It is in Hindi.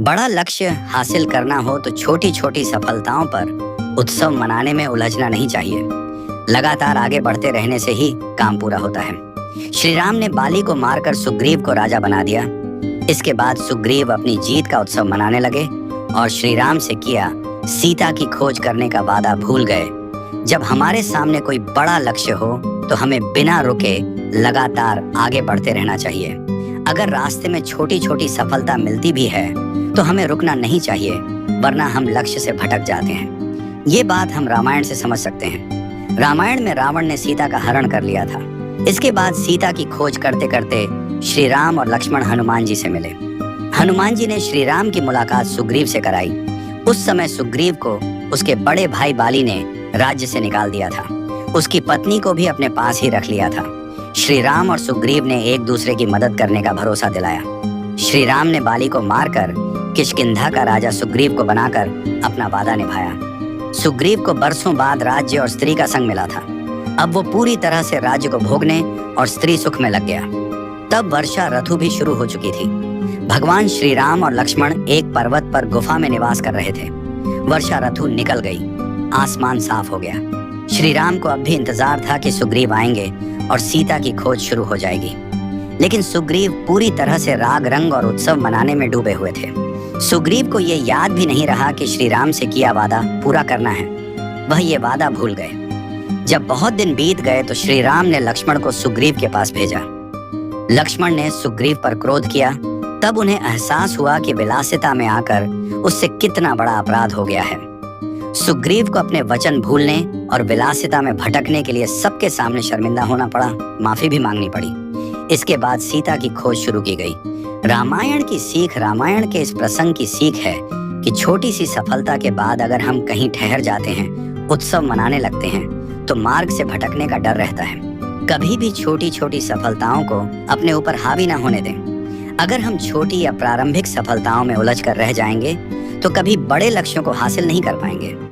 बड़ा लक्ष्य हासिल करना हो तो छोटी छोटी सफलताओं पर उत्सव मनाने में उलझना नहीं चाहिए। लगातार आगे बढ़ते रहने से ही काम पूरा होता है। श्री राम ने बाली को मारकर सुग्रीव को राजा बना दिया। इसके बाद सुग्रीव अपनी जीत का उत्सव मनाने लगे और श्री राम से किया सीता की खोज करने का वादा भूल गए। जब हमारे सामने कोई बड़ा लक्ष्य हो तो हमें बिना रुके लगातार आगे बढ़ते रहना चाहिए। अगर रास्ते में छोटी छोटी सफलता मिलती भी है तो हमें रुकना नहीं चाहिए, वरना हम लक्ष्य से भटक जाते हैं। ये बात हम रामायण से समझ सकते हैं। रामायण में रावण ने सीता का हरण कर लिया था। इसके बाद सीता की खोज करते करते श्री राम और लक्ष्मण हनुमान जी से मिले। हनुमान जी ने श्री राम की मुलाकात सुग्रीव से कराई। उस समय सुग्रीव को उसके बड़े भाई बाली ने राज्य से निकाल दिया था। उसकी पत्नी को भी अपने पास ही रख लिया था। श्री राम और सुग्रीव ने एक दूसरे की मदद करने का भरोसा दिलाया। श्री राम ने बाली को मारकर किष्किंधा का राजा सुग्रीव को बनाकर अपना वादा निभाया। सुग्रीव को बरसों बाद राज्य और स्त्री का संग मिला था। अब वो पूरी तरह से राज्य को भोगने और स्त्री सुख में लग गया। तब वर्षा ऋतु भी शुरू हो चुकी थी। भगवान श्री राम और लक्ष्मण एक पर्वत पर गुफा में निवास कर रहे थे। वर्षा ऋतु निकल गई, आसमान साफ हो गया। श्री राम को अब भी इंतजार था कि सुग्रीव आएंगे और सीता की खोज शुरू हो जाएगी। लेकिन सुग्रीव पूरी तरह से राग रंग और उत्सव मनाने में डूबे हुए थे। सुग्रीव को ये याद भी नहीं रहा कि श्री राम से किया वादा पूरा करना है। वह ये वादा भूल गए। जब बहुत दिन बीत गए तो श्री राम ने लक्ष्मण को सुग्रीव के पास भेजा। लक्ष्मण ने सुग्रीव पर क्रोध किया। तब उन्हें एहसास हुआ कि विलासिता में आकर उससे कितना बड़ा अपराध हो गया है। सुग्रीव को अपने वचन भूलने और विलासिता में भटकने के लिए सबके सामने शर्मिंदा होना पड़ा, माफी भी मांगनी पड़ी। इसके बाद सीता की खोज शुरू की गई। रामायण के इस प्रसंग की सीख है कि छोटी सी सफलता के बाद अगर हम कहीं ठहर जाते हैं, उत्सव मनाने लगते हैं, तो मार्ग से भटकने का डर रहता है। कभी भी छोटी छोटी सफलताओं को अपने ऊपर हावी ना होने दें। अगर हम छोटी या प्रारंभिक सफलताओं में उलझ कर रह जाएंगे तो कभी बड़े लक्ष्यों को हासिल नहीं कर पाएंगे।